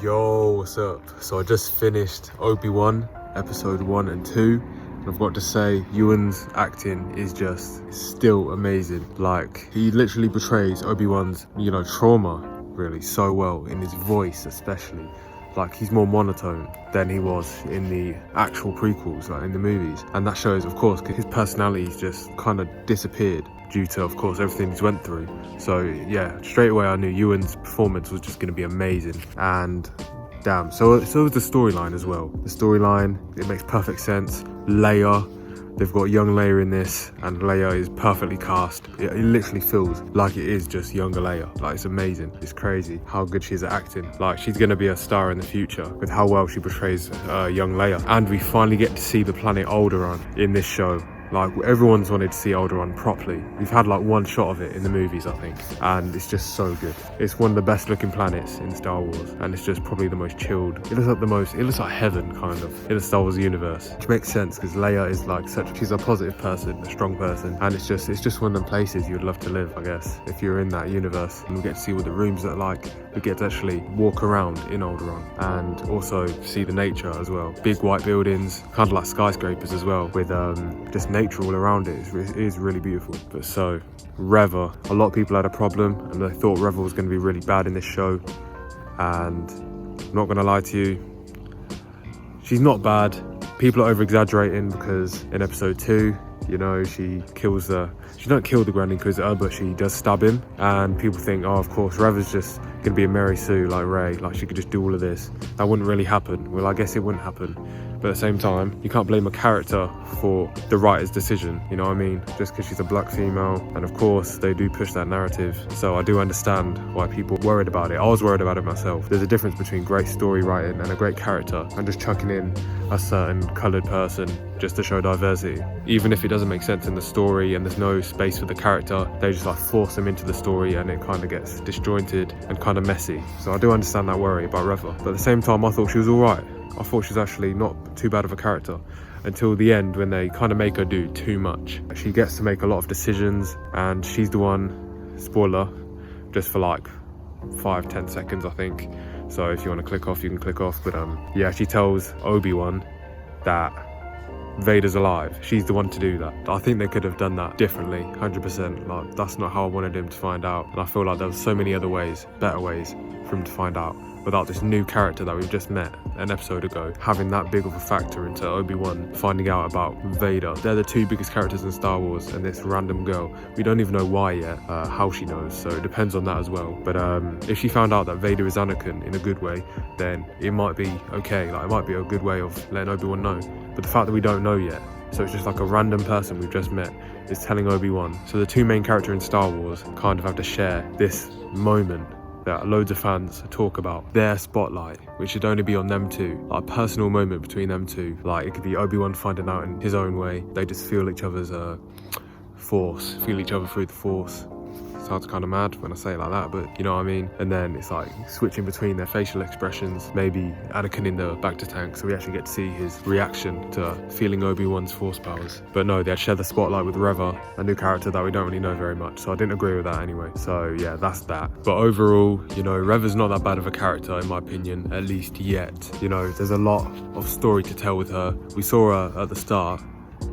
Yo, what's up? So I just finished Obi-Wan episode 1 and 2. And I've got to say, Ewan's acting is just still amazing. Like, he literally portrays Obi-Wan's, trauma really so well, in his voice especially. Like, he's more monotone than he was in the actual prequels, like in the movies. And that shows, of course, because his personality's just kind of disappeared due to, of course, everything he's went through. So yeah, straight away I knew Ewan's performance was just going to be amazing. And damn, so was the storyline as well. The storyline, it makes perfect sense. Leia, they've got young Leia in this, and Leia is perfectly cast. It literally feels like it is just younger Leia. Like, it's amazing. It's crazy how good she's at acting. Like, she's going to be a star in the future with how well she portrays young Leia. And we finally get to see the planet Alderaan in this show. Like, everyone's wanted to see Alderaan properly. We've had like one shot of it in the movies, I think, and it's just so good. It's one of the best looking planets in Star Wars, and it's just probably the most chilled. It looks like heaven, kind of, in the Star Wars universe, which makes sense because Leia is like she's a positive person, a strong person, and it's just one of them places you would love to live, I guess, if you're in that universe. And we get to see what the rooms are like. We get to actually walk around in Alderaan and also see the nature as well. Big white buildings, kind of like skyscrapers as well, with just nature all around it. It is really beautiful. But so, Reva, a lot of people had a problem and they thought Reva was going to be really bad in this show, and I'm not going to lie to you, she's not bad. People are over exaggerating because in episode 2, she don't kill the Grand Inquisitor, but she does stab him, and people think, oh, of course, Reva's just gonna be a Mary Sue like Rey, like she could just do all of this. That wouldn't really happen. Well, I guess it wouldn't happen, but at the same time, you can't blame a character for the writer's decision, you know what I mean? Just because she's a black female, and of course they do push that narrative, so I do understand why people are worried about it. I was worried about it myself. There's a difference between great story writing and a great character, and just chucking in a certain coloured person just to show diversity. Even if it doesn't make sense in the story and there's no space for the character, they just like force them into the story and it kind of gets disjointed and kind of messy. So I do understand that worry about Reva, but at the same time I thought she was alright. I thought she was actually not too bad of a character until the end, when they kind of make her do too much. She gets to make a lot of decisions, and she's the one, spoiler, just for like 5-10 seconds I think, so if you want to click off you can click off, but yeah, she tells Obi-Wan that Vader's alive. She's the one to do that. I think they could have done that differently, 100%. Like, that's not how I wanted him to find out, and I feel like there was so many other ways, better ways for him to find out, without this new character that we've just met an episode ago having that big of a factor into Obi-Wan finding out about Vader. They're the two biggest characters in Star Wars, and this random girl, we don't even know why yet, how she knows, so it depends on that as well. But if she found out that Vader is Anakin in a good way, then it might be okay. Like, it might be a good way of letting Obi-Wan know. But the fact that we don't know yet, so it's just like a random person we've just met is telling Obi-Wan. So the two main characters in Star Wars kind of have to share this moment that loads of fans talk about, their spotlight, which should only be on them two, like a personal moment between them two. Like, it could be Obi-Wan finding out in his own way. They just feel each other's force, feel each other through the force. Sounds kind of mad when I say it like that, but you know what I mean. And then it's like switching between their facial expressions, maybe Anakin in the bacta tank, so we actually get to see his reaction to feeling Obi-Wan's force powers. But no, they had shared the spotlight with Reva, a new character that we don't really know very much, so I didn't agree with that anyway. So yeah, that's that. But overall, Reva's not that bad of a character in my opinion, at least yet. There's a lot of story to tell with her. We saw her at the start.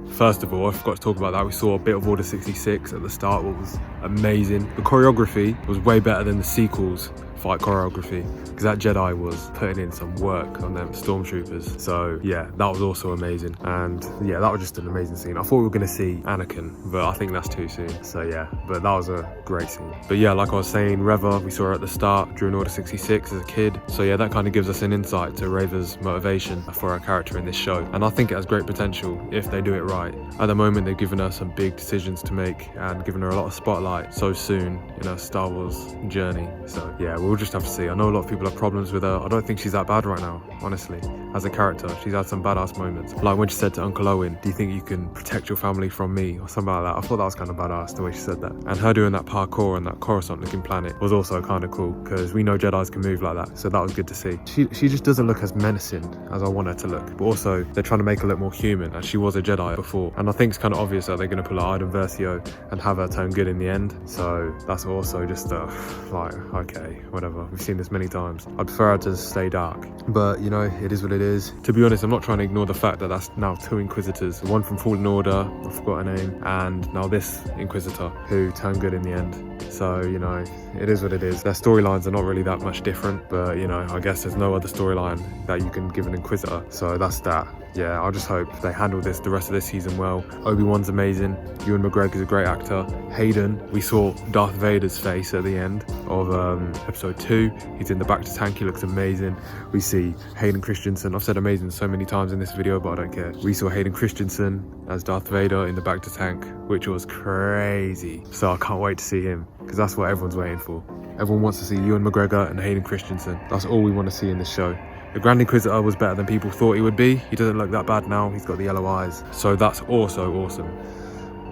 First of all, I forgot to talk about that. We saw a bit of Order 66 at the start, what was amazing. The choreography was way better than the sequels fight choreography, because that Jedi was putting in some work on them stormtroopers. So yeah, that was also amazing. And yeah, that was just an amazing scene. I thought we were going to see Anakin, but I think that's too soon. So yeah, but that was a great scene. But yeah, like I was saying, Reva, we saw her at the start during Order 66 as a kid. So yeah, that kind of gives us an insight to Reva's motivation for our character in this show. And I think it has great potential if they do it right. At the moment, they've given her some big decisions to make and given her a lot of spotlight so soon in her Star Wars journey. So yeah, we'll just have to see. I know a lot of people have problems with her. I don't think she's that bad right now, honestly. as a character. She's had some badass moments. Like when she said to Uncle Owen, do you think you can protect your family from me? Or something like that. I thought that was kind of badass, the way she said that. And her doing that parkour on that Coruscant looking planet was also kind of cool, because we know Jedis can move like that. So that was good to see. She just doesn't look as menacing as I want her to look. But also, they're trying to make her look more human, and she was a Jedi before. And I think it's kind of obvious that they're going to pull out Iden Versio and have her turn good in the end. So that's also just like, okay, whatever. We've seen this many times. I'd prefer her to stay dark. But, you know, it is what it is. To be honest, I'm not trying to ignore the fact that that's now 2 Inquisitors. One from Fallen Order, I forgot her name, and now this Inquisitor who turned good in the end. So, you know, it is what it is. Their storylines are not really that much different, but, you know, I guess there's no other storyline that you can give an Inquisitor. So that's that. Yeah, I just hope they handle the rest of this season well. Obi-Wan's amazing. Ewan McGregor's a great actor. Hayden, we saw Darth Vader's face at the end of episode 2. He's in the back to tank, he looks amazing. We see Hayden Christensen. I've said amazing so many times in this video, but I don't care. We saw Hayden Christensen as Darth Vader in the back to tank, which was crazy. So I can't wait to see him, because that's what everyone's waiting for. Everyone wants to see Ewan McGregor and Hayden Christensen. That's all we want to see in this show. The Grand Inquisitor was better than people thought he would be. He doesn't look that bad now. He's got the yellow eyes. So that's also awesome.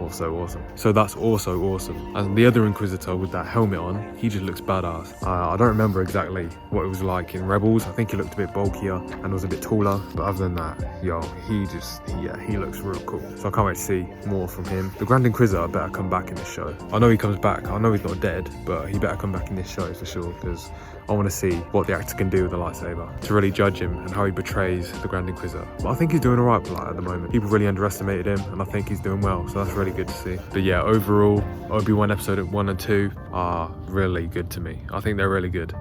So that's also awesome. And the other Inquisitor with that helmet on, he just looks badass. I don't remember exactly what it was like in Rebels. I think he looked a bit bulkier and was a bit taller. But other than that, yo, he looks real cool. So I can't wait to see more from him. The Grand Inquisitor better come back in this show. I know he comes back. I know he's not dead, but he better come back in this show for sure, because I want to see what the actor can do with the lightsaber to really judge him and how he betrays the Grand Inquisitor. But I think he's doing alright at the moment. People really underestimated him, and I think he's doing well, so that's really good to see. But yeah, overall, Obi-Wan episode 1 and 2 are really good to me. I think they're really good.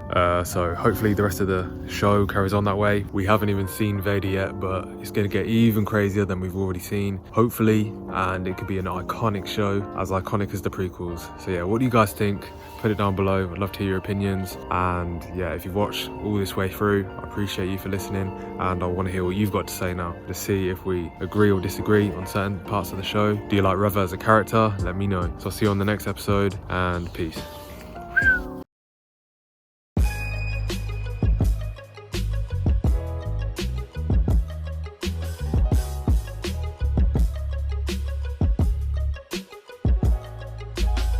So hopefully the rest of the show carries on that way. We haven't even seen Vader yet, but it's going to get even crazier than we've already seen, hopefully, and it could be an iconic show, as iconic as the prequels. So yeah, what do you guys think? Put it down below. I'd love to hear your opinions. And yeah, if you've watched all this way through, I appreciate you for listening, and I want to hear what you've got to say now, to see if we agree or disagree on certain parts of the show. Do you like Reva as a character? Let me know. So I'll see you on the next episode, and peace.